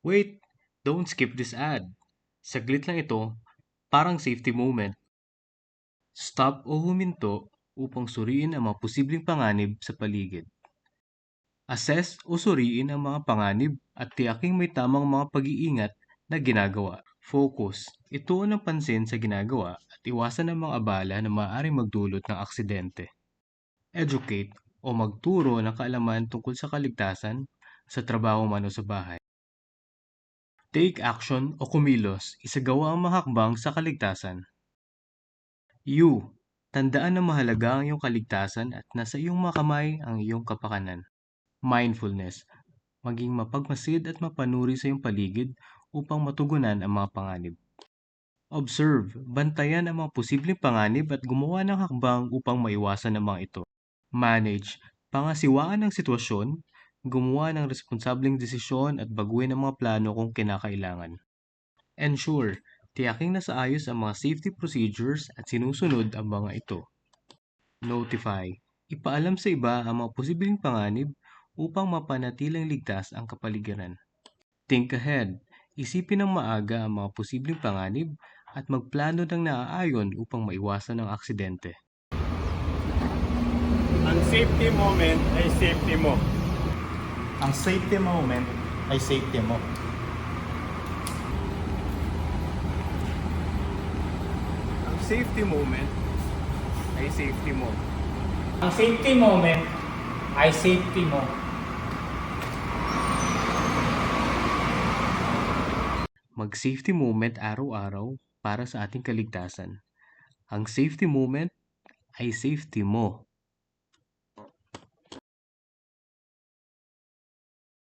Wait, don't skip this ad. Saglit lang ito, parang safety moment. Stop o huminto upang suriin ang mga posibleng panganib sa paligid. Assess o suriin ang mga panganib at tiyaking may tamang mga pag-iingat na ginagawa. Focus. Ituon ang pansin sa ginagawa at iwasan ang mga abala na maaaring magdulot ng aksidente. Educate o magturo ng kaalaman tungkol sa kaligtasan sa trabaho man o sa bahay. Take action o kumilos, isagawa ang mga hakbang sa kaligtasan. You, tandaan na mahalaga ang iyong kaligtasan at nasa iyong mga kamay ang iyong kapakanan. Mindfulness, maging mapagmasid at mapanuri sa iyong paligid upang matugunan ang mga panganib. Observe, bantayan ang mga posibleng panganib at gumawa ng hakbang upang maiwasan ang mga ito. Manage, pangasiwaan ang sitwasyon, gumawa ng responsableng desisyon at baguhin ang mga plano kung kinakailangan. Ensure, tiyaking nasa ayos ang mga safety procedures at sinusunod ang mga ito. Notify, ipaalam sa iba ang mga posibleng panganib upang mapanatiling ligtas ang kapaligiran. Think ahead, isipin ng maaga ang mga posibleng panganib at magplano ng naaayon upang maiwasan ang aksidente. Ang safety moment ay safety mo. Ang safety moment ay safety mo. Ang safety moment ay safety mo. Ang safety moment ay safety mo. Mag-safety moment araw-araw para sa ating kaligtasan. Ang safety moment ay safety mo.